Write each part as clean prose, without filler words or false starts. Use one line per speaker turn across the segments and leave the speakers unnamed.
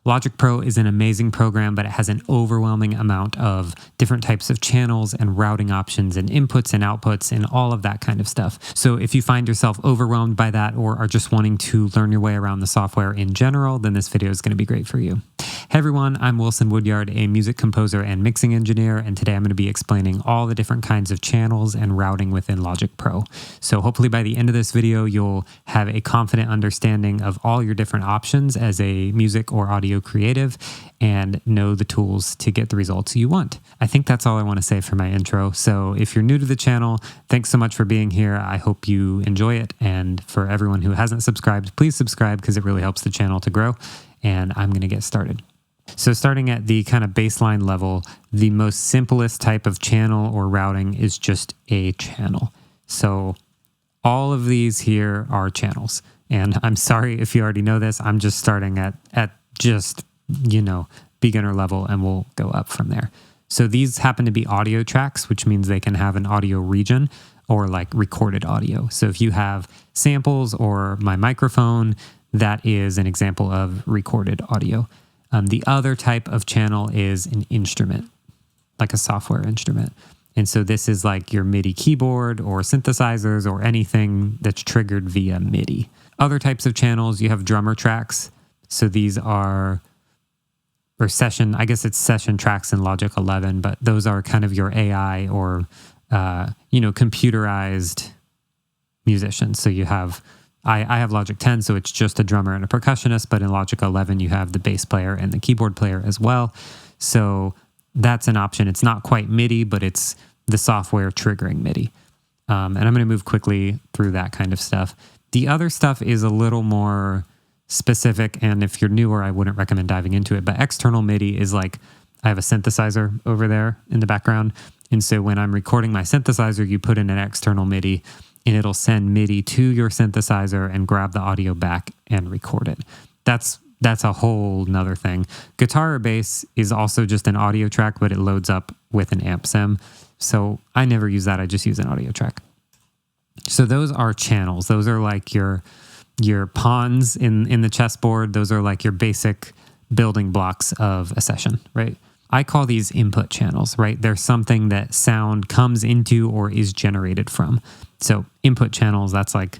Logic Pro is an amazing program, but it has an overwhelming amount of different types of channels and routing options and inputs and outputs and all of that kind of stuff. So if you find yourself overwhelmed by that or are just wanting to learn your way around the software in general, then this video is going to be great for you. Hey everyone, I'm Wilson Woodyard, a music composer and mixing engineer, and today I'm going to be explaining all the different kinds of channels and routing within Logic Pro. So hopefully by the end of this video, you'll have a confident understanding of all your different options as a music or audio creative and know the tools to get the results you want. I think that's all I want to say for my intro. So if you're new to the channel, thanks so much for being here. I hope you enjoy it. And for everyone who hasn't subscribed, please subscribe because it really helps the channel to grow. And I'm going to get started. So starting at the kind of baseline level, the most simplest type of channel or routing is just a channel. So all of these here are channels. And I'm sorry if you already know this. I'm just starting at just, beginner level, and we'll go up from there. So these happen to be audio tracks, which means they can have an audio region or like recorded audio. So if you have samples or my microphone, that is an example of recorded audio. The other type of channel is an instrument, like a software instrument. And so this is like your MIDI keyboard or synthesizers or anything that's triggered via MIDI. Other types of channels, you have drummer tracks. So these are, or session, I guess it's session tracks in Logic 11, but those are kind of your AI or, computerized musicians. So you have, I have Logic 10, so it's just a drummer and a percussionist, but in Logic 11, you have the bass player and the keyboard player as well. So that's an option. It's not quite MIDI, but it's the software triggering MIDI. And I'm going to move quickly through that kind of stuff. The other stuff is a little more specific, and if you're newer, I wouldn't recommend diving into it. But external MIDI is like, I have a synthesizer over there in the background. And so when I'm recording my synthesizer, you put in an external MIDI, and it'll send MIDI to your synthesizer and grab the audio back and record it. That's a whole nother thing. Guitar or bass is also just an audio track, but it loads up with an amp sim. So I never use that. I just use an audio track. So those are channels. Those are like your pawns in the chessboard. Those are like your basic building blocks of a session, right? I call these input channels, right? They're something that sound comes into or is generated from. So input channels, that's like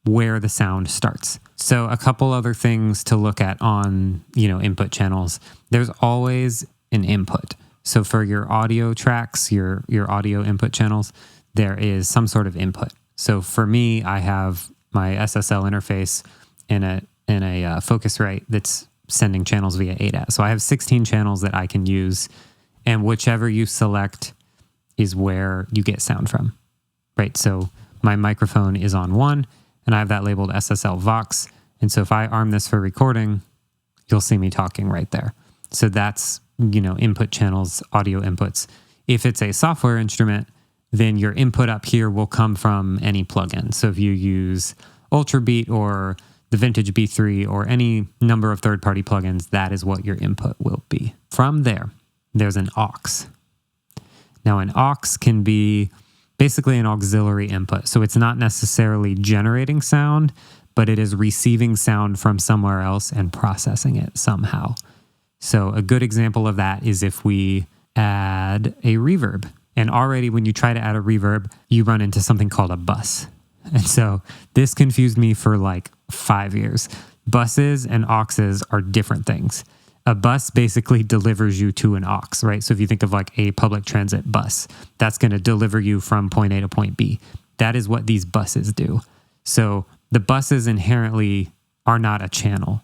where the sound starts. So a couple other things to look at on, input channels. There's always an input. So for your audio tracks, your audio input channels, there is some sort of input. So for me, I have my SSL interface in a Focusrite that's sending channels via ADAT. So I have 16 channels that I can use, and whichever you select is where you get sound from, right? So my microphone is on one, and I have that labeled SSL Vox. And so if I arm this for recording, you'll see me talking right there. So that's, input channels, audio inputs. If it's a software instrument, then your input up here will come from any plugin. So if you use Ultrabeat or the Vintage B3 or any number of third-party plugins, that is what your input will be. From there, there's an aux. Now an aux can be basically an auxiliary input. So it's not necessarily generating sound, but it is receiving sound from somewhere else and processing it somehow. So a good example of that is if we add a reverb. And already when you try to add a reverb, you run into something called a bus. And so this confused me for like 5 years. Buses and auxes are different things. A bus basically delivers you to an aux, right? So if you think of like a public transit bus, that's going to deliver you from point A to point B. That is what these buses do. So the buses inherently are not a channel.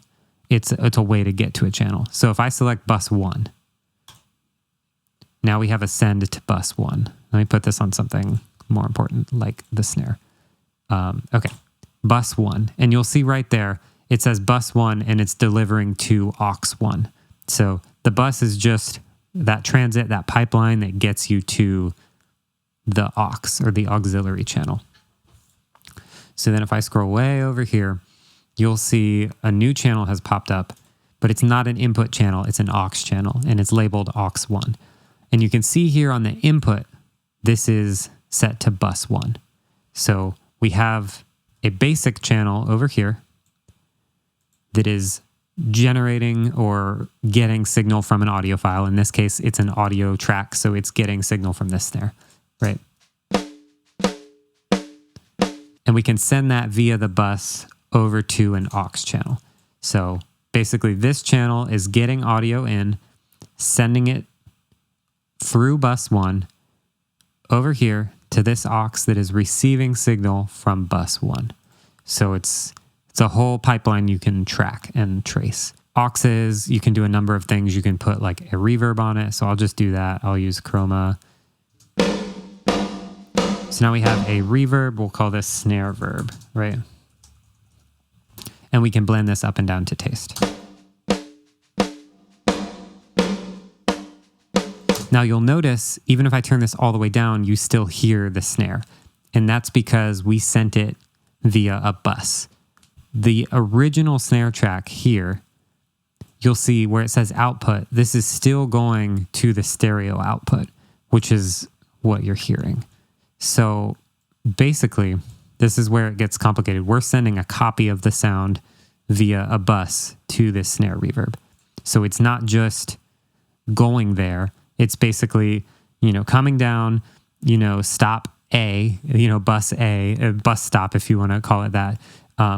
It's a way to get to a channel. So if I select bus 1, now we have a send to bus 1. Let me put this on something more important, like the snare. Okay, bus 1. And you'll see right there, it says bus 1, and it's delivering to aux 1. So the bus is just that transit, that pipeline that gets you to the aux or the auxiliary channel. So then if I scroll way over here, you'll see a new channel has popped up, but it's not an input channel, it's an aux channel, and it's labeled aux 1. And you can see here on the input, this is set to bus 1. So we have a basic channel over here that is generating or getting signal from an audio file. In this case, it's an audio track, so it's getting signal from this snare, right? And we can send that via the bus over to an aux channel. So basically this channel is getting audio in, sending it through bus 1 over here to this aux that is receiving signal from bus 1. So it's a whole pipeline you can track and trace. Auxes, you can do a number of things. You can put like a reverb on it. So I'll just do that. I'll use chroma. So now we have a reverb. We'll call this snare verb, right? And we can blend this up and down to taste. Now you'll notice, even if I turn this all the way down, you still hear the snare. And that's because we sent it via a bus. The original snare track here, you'll see where it says output, this is still going to the stereo output, which is what you're hearing. So basically, this is where it gets complicated. We're sending a copy of the sound via a bus to this snare reverb. So it's not just going there. It's basically, coming down, stop A, bus A, bus stop, if you want to call it that,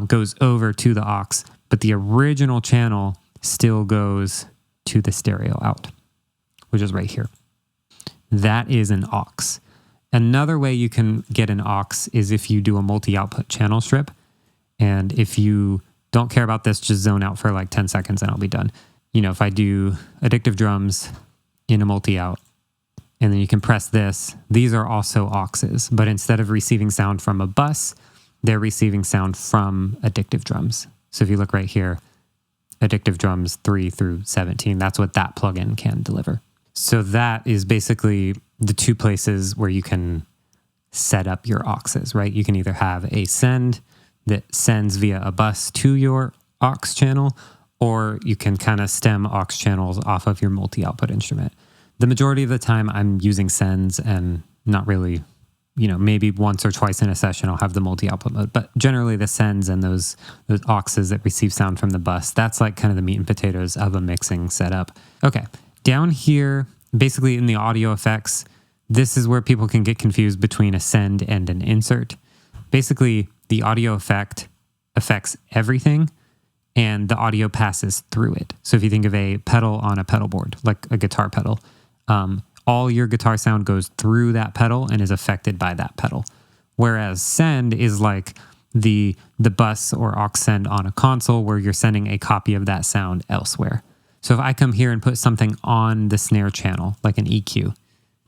goes over to the aux, but the original channel still goes to the stereo out, which is right here. That is an aux. Another way you can get an aux is if you do a multi-output channel strip. And if you don't care about this, just zone out for like 10 seconds and I'll be done. If I do addictive drums in a multi-out, and then you can press this, these are also auxes, but instead of receiving sound from a bus, they're receiving sound from addictive drums. So if you look right here, addictive drums 3 through 17, that's what that plugin can deliver. So that is basically the two places where you can set up your auxes, right? You can either have a send that sends via a bus to your aux channel, or you can kind of stem aux channels off of your multi-output instrument. The majority of the time I'm using sends and not really, maybe once or twice in a session I'll have the multi-output mode, but generally the sends and those auxes that receive sound from the bus, that's like kind of the meat and potatoes of a mixing setup. Okay, down here, basically in the audio effects, this is where people can get confused between a send and an insert. Basically, the audio effect affects everything and the audio passes through it. So if you think of a pedal on a pedal board, like a guitar pedal, all your guitar sound goes through that pedal and is affected by that pedal. Whereas send is like the bus or aux send on a console where you're sending a copy of that sound elsewhere. So if I come here and put something on the snare channel, like an EQ,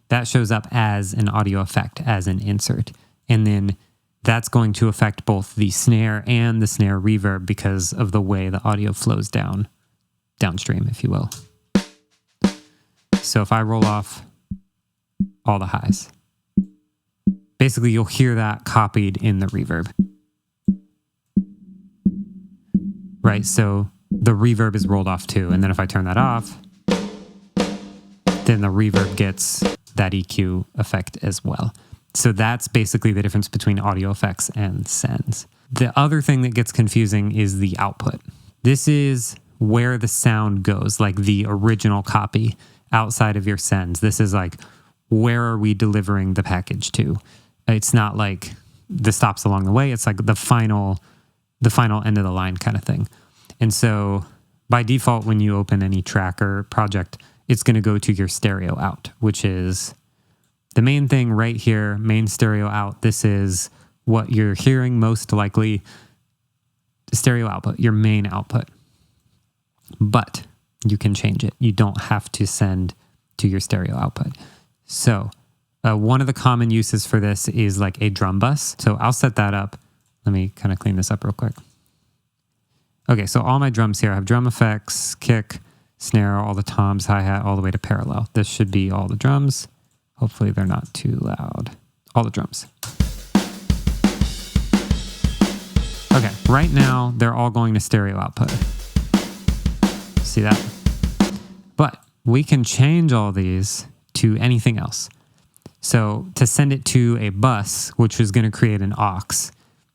that shows up as an audio effect, as an insert. And then that's going to affect both the snare and the snare reverb because of the way the audio flows downstream, if you will. So if I roll off all the highs, basically you'll hear that copied in the reverb. Right, so the reverb is rolled off too. And then if I turn that off, then the reverb gets that EQ effect as well. So that's basically the difference between audio effects and sends. The other thing that gets confusing is the output. This is where the sound goes, like the original copy outside of your sends. This is like, where are we delivering the package to? It's not like the stops along the way. It's like the final end of the line kind of thing. And so by default, when you open any track or project, it's going to go to your stereo out, which is the main thing right here, main stereo out. This is what you're hearing most likely, stereo output, your main output. But you can change it. You don't have to send to your stereo output. So one of the common uses for this is like a drum bus. So I'll set that up. Let me kind of clean this up real quick. Okay, so all my drums here, I have drum effects, kick, snare, all the toms, hi-hat, all the way to parallel. This should be all the drums. Hopefully they're not too loud. All the drums. Okay, right now they're all going to stereo output. See that? But we can change all these to anything else. So to send it to a bus, which is going to create an aux,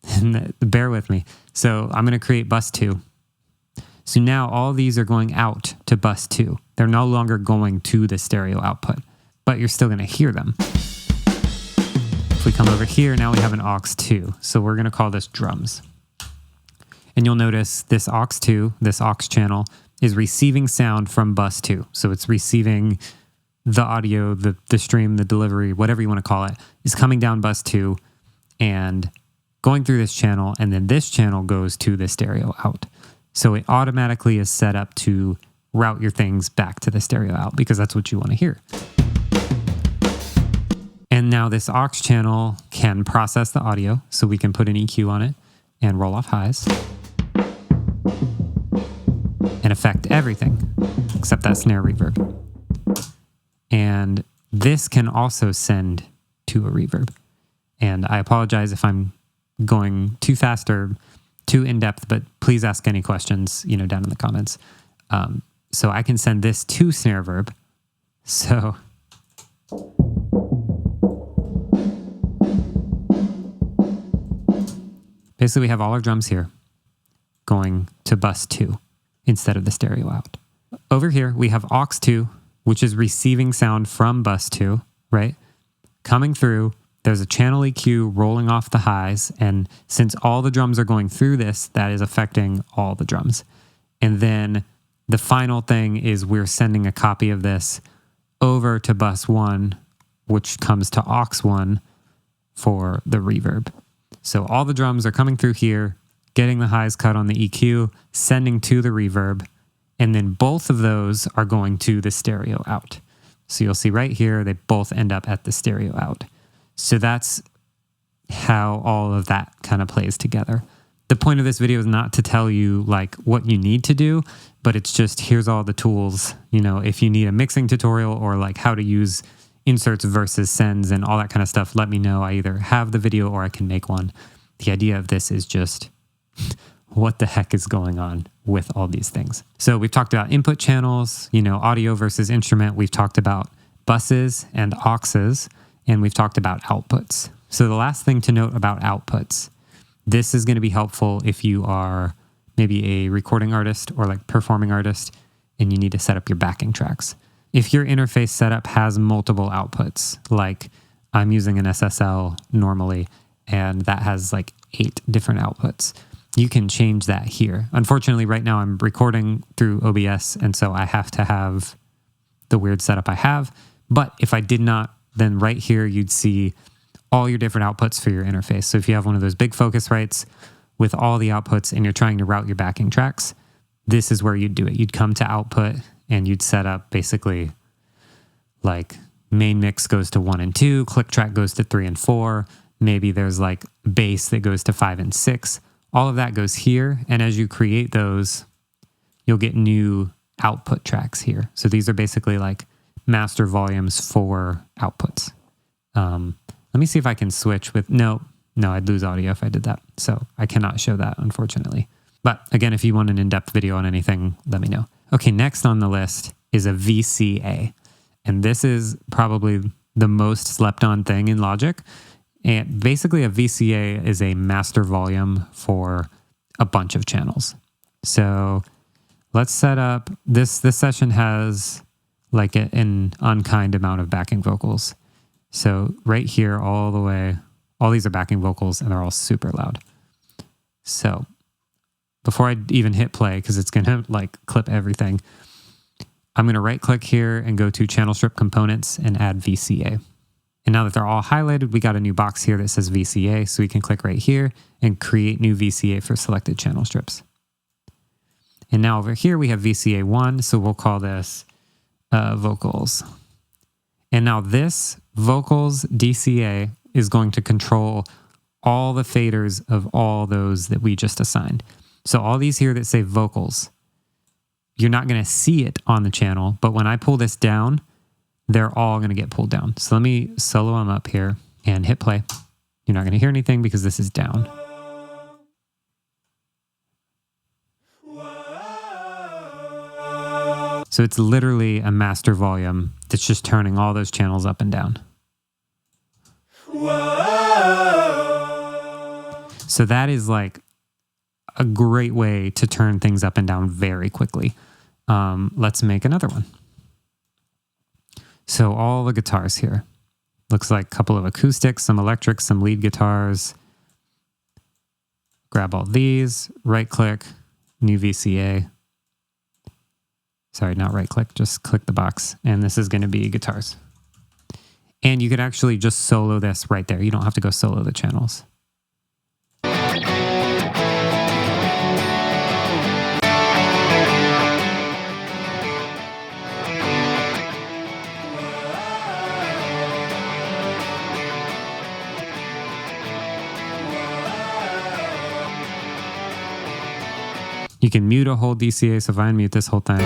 and bear with me. So I'm going to create bus 2. So now all these are going out to bus 2. They're no longer going to the stereo output, but you're still going to hear them. If we come over here, now we have an aux 2. So we're going to call this drums. And you'll notice this aux 2, this aux channel, is receiving sound from bus 2. So it's receiving the audio, the stream, the delivery, whatever you want to call it, is coming down bus 2 and going through this channel, and then this channel goes to the stereo out. So it automatically is set up to route your things back to the stereo out because that's what you want to hear. And now this aux channel can process the audio, so we can put an EQ on it and roll off highs and affect everything except that snare reverb. And this can also send to a reverb. And I apologize if I'm going too fast or too in-depth, but please ask any questions, down in the comments. So I can send this to snare verb. So basically we have all our drums here going to bus 2 instead of the stereo out. Over here we have aux 2, which is receiving sound from bus 2, right? Coming through, there's a channel EQ rolling off the highs, and since all the drums are going through this, that is affecting all the drums. And then the final thing is we're sending a copy of this over to bus 1, which comes to aux 1 for the reverb. So all the drums are coming through here, getting the highs cut on the EQ, sending to the reverb, and then both of those are going to the stereo out. So you'll see right here, they both end up at the stereo out. So that's how all of that kind of plays together. The point of this video is not to tell you like what you need to do, but it's just here's all the tools. If you need a mixing tutorial or like how to use inserts versus sends and all that kind of stuff, let me know. I either have the video or I can make one. The idea of this is just what the heck is going on with all these things. So we've talked about input channels, audio versus instrument. We've talked about buses and auxes, and we've talked about outputs. So the last thing to note about outputs, this is going to be helpful if you are maybe a recording artist or like performing artist and you need to set up your backing tracks. If your interface setup has multiple outputs, like I'm using an SSL normally, and that has like 8 different outputs, you can change that here. Unfortunately, right now I'm recording through OBS, and so I have to have the weird setup I have. But if I did not, then right here you'd see all your different outputs for your interface. So if you have one of those big Focusrites with all the outputs and you're trying to route your backing tracks, this is where you'd do it. You'd come to output and you'd set up basically like main mix goes to 1 and 2, click track goes to 3 and 4, maybe there's like bass that goes to 5 and 6. All of that goes here, and as you create those, you'll get new output tracks here. So these are basically like master volumes for outputs. Let me see if I can switch with, no, I'd lose audio if I did that. So I cannot show that, unfortunately. But again, if you want an in-depth video on anything, let me know. Okay, next on the list is a VCA. And this is probably the most slept on thing in Logic. And basically a VCA is a master volume for a bunch of channels. So let's set up, this session has like an unkind amount of backing vocals. So right here all the way, all these are backing vocals and they're all super loud. So before I even hit play, because it's going to like clip everything, I'm going to right click here and go to channel strip components and add VCA. And now that they're all highlighted, we got a new box here that says VCA, so we can click right here and create new VCA for selected channel strips. And now over here we have VCA 1, so we'll call this vocals. And now this vocals DCA is going to control all the faders of all those that we just assigned. So all these here that say vocals, you're not going to see it on the channel, but when I pull this down, they're all going to get pulled down. So let me solo them up here and hit play. You're not going to hear anything because this is down. So it's literally a master volume that's just turning all those channels up and down. So that is like a great way to turn things up and down very quickly. Let's make another one. So all the guitars here. Looks like a couple of acoustics, some electrics, some lead guitars. Grab all these, right click, new VCA. Sorry, not right click, just click the box. And this is going to be guitars. And you could actually just solo this right there. You don't have to go solo the channels. You can mute a whole DCA, so if I unmute this whole thing.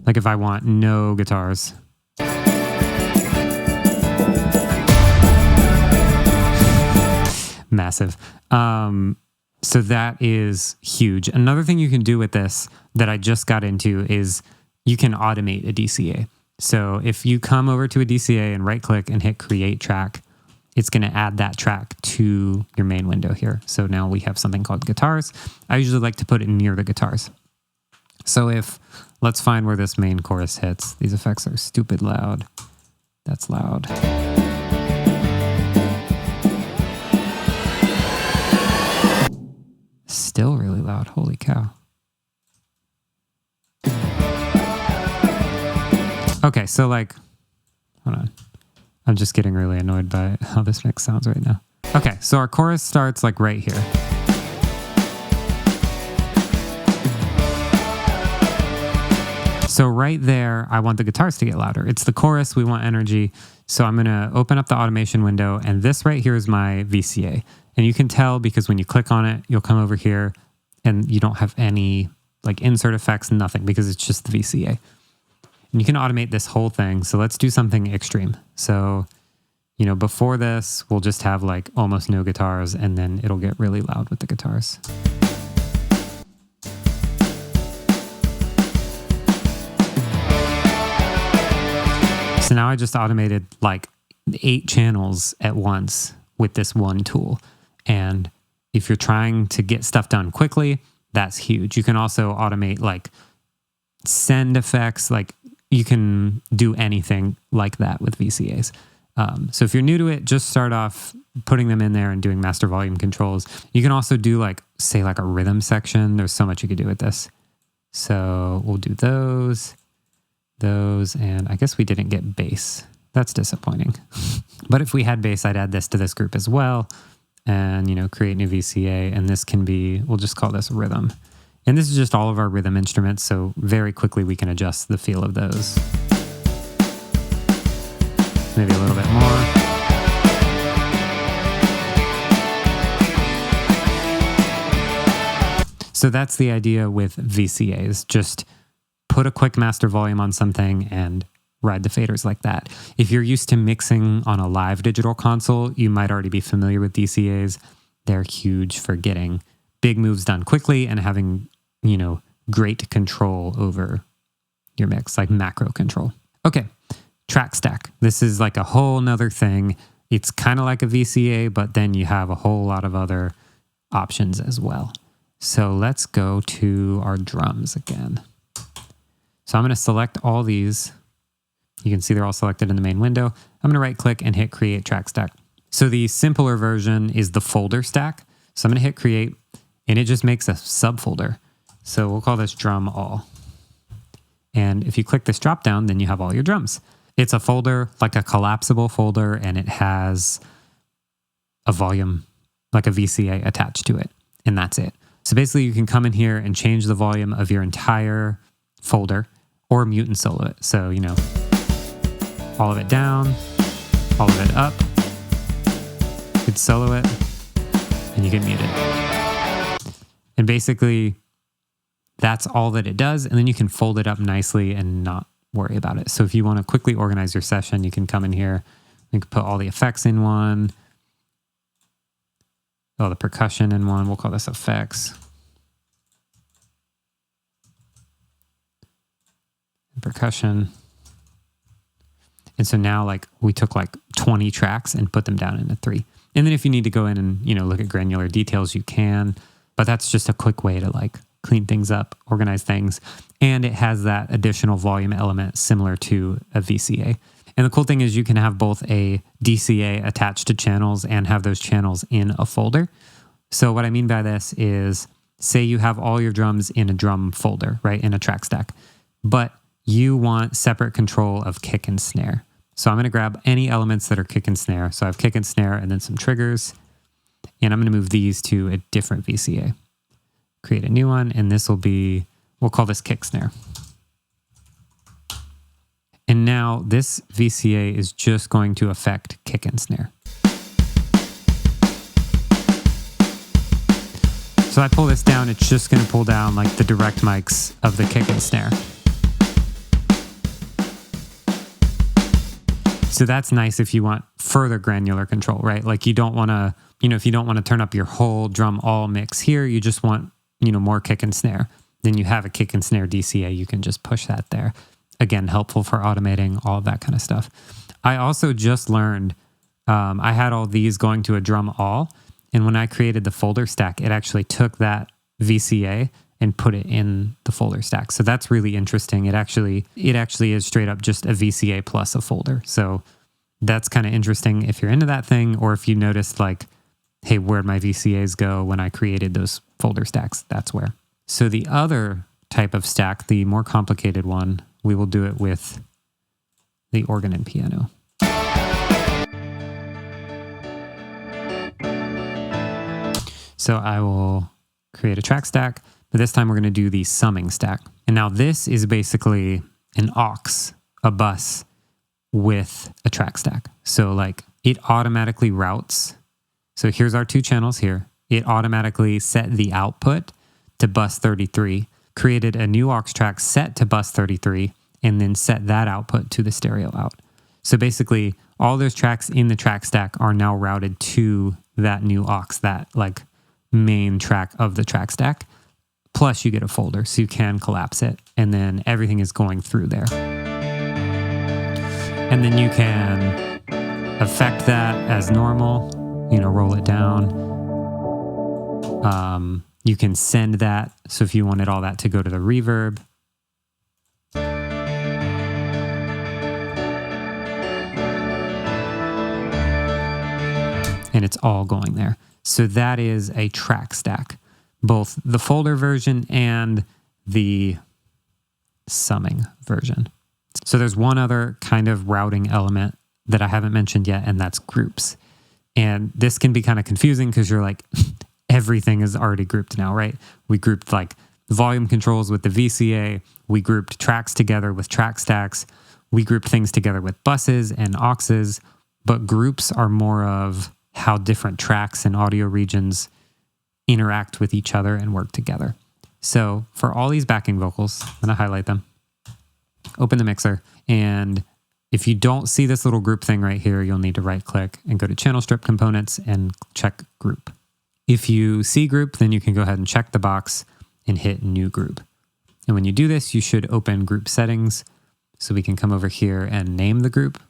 Like if I want no guitars. Massive. So that is huge. Another thing you can do with this that I just got into is you can automate a DCA. So if you come over to a DCA and right click and hit create track, it's going to add that track to your main window here. So now we have something called guitars. I usually like to put it near the guitars. So if, let's find where this main chorus hits. These effects are stupid loud. That's loud. Still really loud. Holy cow. Okay, so like, hold on. I'm just getting really annoyed by how this mix sounds right now. Okay, so our chorus starts like right here. So right there, I want the guitars to get louder. It's the chorus, we want energy. So I'm gonna open up the automation window, and this right here is my VCA. And you can tell because when you click on it, you'll come over here and you don't have any like insert effects, nothing, because it's just the VCA. And you can automate this whole thing. So let's do something extreme. So, you know, before this, we'll just have like almost no guitars, and then it'll get really loud with the guitars. So now I just automated like 8 channels at once with this one tool. And if you're trying to get stuff done quickly, that's huge. You can also automate like send effects, like you can do anything like that with VCAs. So if you're new to it, just start off putting them in there and doing master volume controls. You can also do like, say like a rhythm section. There's so much you could do with this. So we'll do those, and I guess we didn't get bass. That's disappointing. But if we had bass, I'd add this to this group as well. And, you know, create new VCA. And this can be, we'll just call this rhythm. And this is just all of our rhythm instruments, so very quickly we can adjust the feel of those. Maybe a little bit more. So that's the idea with VCAs. Just put a quick master volume on something and ride the faders like that. If you're used to mixing on a live digital console, you might already be familiar with DCAs. They're huge for getting big moves done quickly and having, you know, great control over your mix, like macro control. Okay, track stack. This is like a whole nother thing. It's kind of like a VCA, but then you have a whole lot of other options as well. So let's go to our drums again. So I'm going to select all these. You can see they're all selected in the main window. I'm going to right click and hit create track stack. So the simpler version is the folder stack. So I'm going to hit create, and it just makes a subfolder. So we'll call this drum all. And if you click this drop down, then you have all your drums. It's a folder, like a collapsible folder, and it has a volume, like a VCA attached to it. And that's it. So basically you can come in here and change the volume of your entire folder or mute and solo it. So, you know, all of it down, all of it up. You could solo it and you can mute it. And basically that's all that it does. And then you can fold it up nicely and not worry about it. So if you want to quickly organize your session, you can come in here. You can put all the effects in one. Oh, the percussion in one. We'll call this effects. Percussion. And so now like we took like 20 tracks and put them down into 3. And then if you need to go in and, look at granular details, you can, but that's just a quick way to like clean things up, organize things. And it has that additional volume element similar to a VCA. And the cool thing is you can have both a DCA attached to channels and have those channels in a folder. So what I mean by this is, say you have all your drums in a drum folder, right, in a track stack, but you want separate control of kick and snare. So I'm going to grab any elements that are kick and snare. So I have kick and snare and then some triggers, and I'm going to move these to a different VCA. Create a new one, and this will be, we'll call this kick snare. And now this VCA is just going to affect kick and snare. So I pull this down, it's just going to pull down like the direct mics of the kick and snare. So that's nice if you want further granular control, right? Like you don't want to, if you don't want to turn up your whole drum all mix here, you just want, more kick and snare. Then you have a kick and snare DCA, you can just push that there. Again, helpful for automating all of that kind of stuff. I also just learned, I had all these going to a drum all, and when I created the folder stack, it actually took that VCA and put it in the folder stack. So that's really interesting. It actually is straight up just a VCA plus a folder. So that's kind of interesting if you're into that thing, or if you noticed like, hey, where'd my VCAs go when I created those folder stacks? That's where. So the other type of stack, the more complicated one, we will do it with the organ and piano. So I will create a track stack, but this time we're going to do the summing stack. And now this is basically an aux, a bus with a track stack. So like it automatically routes. So here's our 2 channels here. It automatically set the output to bus 33, created a new aux track set to bus 33, and then set that output to the stereo out. So basically all those tracks in the track stack are now routed to that new aux, that like main track of the track stack. Plus you get a folder, so you can collapse it, and then everything is going through there. And then you can affect that as normal, roll it down. You can send that. So if you wanted all that to go to the reverb, and it's all going there. So that is a track stack, both the folder version and the summing version. So there's one other kind of routing element that I haven't mentioned yet, and that's groups. And this can be kind of confusing because you're like, everything is already grouped now, right? We grouped like volume controls with the VCA. We grouped tracks together with track stacks. We grouped things together with buses and auxes, but groups are more of how different tracks and audio regions interact with each other and work together. So for all these backing vocals, I'm going to highlight them, open the mixer, and if you don't see this little group thing right here, you'll need to right click and go to channel strip components and check group. If you see group, then you can go ahead and check the box and hit new group. And when you do this, you should open group settings. So we can come over here and name the group,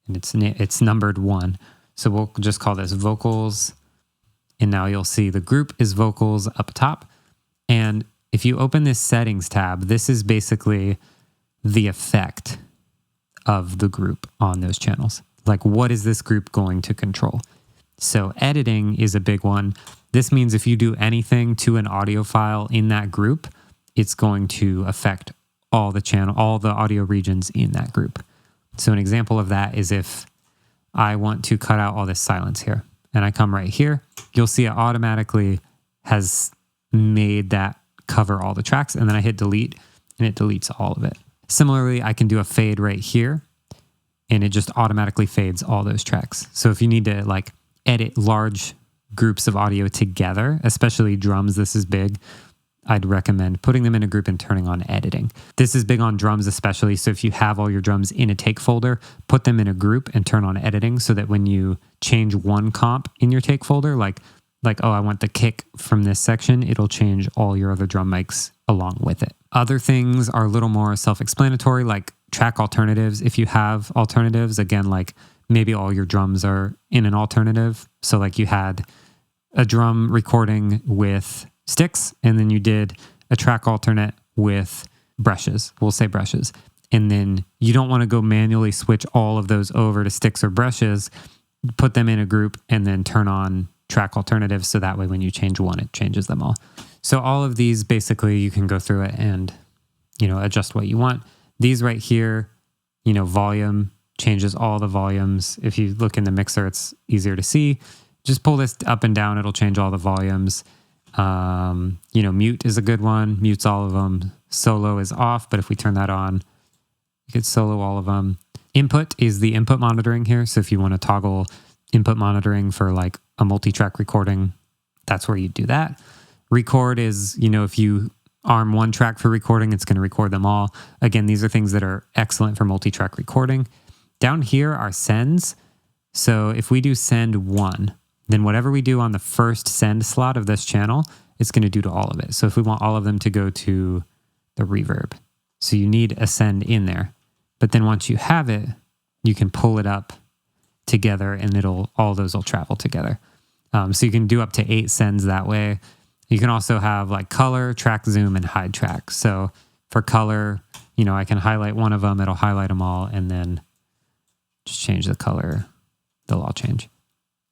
and it's numbered 1. So we'll just call this vocals. And now you'll see the group is vocals up top. And if you open this settings tab, this is basically the effect of the group on those channels. Like, what is this group going to control? So editing is a big one. This means if you do anything to an audio file in that group, it's going to affect all the audio regions in that group. So an example of that is if I want to cut out all this silence here, and I come right here, you'll see it automatically has made that cover all the tracks, and then I hit delete, and it deletes all of it. Similarly, I can do a fade right here, and it just automatically fades all those tracks. So if you need to like edit large groups of audio together, especially drums, this is big, I'd recommend putting them in a group and turning on editing. This is big on drums especially, so if you have all your drums in a take folder, put them in a group and turn on editing so that when you change one comp in your take folder, like oh, I want the kick from this section, it'll change all your other drum mics along with it. Other things are a little more self-explanatory, like track alternatives. If you have alternatives, again, like maybe all your drums are in an alternative. So like you had a drum recording with sticks, and then you did a track alternate with brushes. We'll say brushes. And then you don't want to go manually switch all of those over to sticks or brushes, put them in a group, and then turn on track alternatives. So that way when you change one, it changes them all. So all of these, basically you can go through it and, adjust what you want. These right here, volume changes all the volumes. If you look in the mixer, it's easier to see. Just pull this up and down. It'll change all the volumes. Mute is a good one. Mutes all of them. Solo is off, but if we turn that on, you could solo all of them. Input is the input monitoring here. So if you want to toggle input monitoring for like a multi-track recording, that's where you do that. Record is, if you arm one track for recording, it's going to record them all. Again, these are things that are excellent for multi-track recording. Down here are sends. So if we do send 1, then whatever we do on the first send slot of this channel, it's going to do to all of it. So if we want all of them to go to the reverb, so you need a send in there. But then once you have it, you can pull it up together and all those will travel together. So you can do up to 8 sends that way. You can also have like color, track zoom, and hide track. So for color, I can highlight one of them, it'll highlight them all, and then just change the color. They'll all change.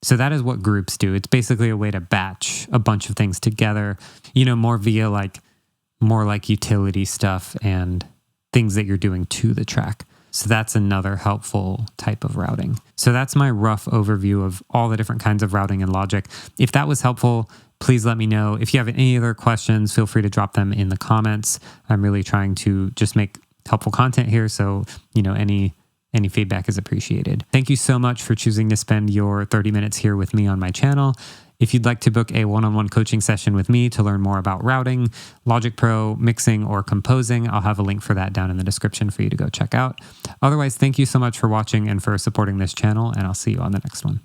So that is what groups do. It's basically a way to batch a bunch of things together, more via more like utility stuff and things that you're doing to the track. So that's another helpful type of routing. So that's my rough overview of all the different kinds of routing in Logic. If that was helpful, please let me know. If you have any other questions, feel free to drop them in the comments. I'm really trying to just make helpful content here. So, any feedback is appreciated. Thank you so much for choosing to spend your 30 minutes here with me on my channel. If you'd like to book a one-on-one coaching session with me to learn more about routing, Logic Pro, mixing, or composing, I'll have a link for that down in the description for you to go check out. Otherwise, thank you so much for watching and for supporting this channel, and I'll see you on the next one.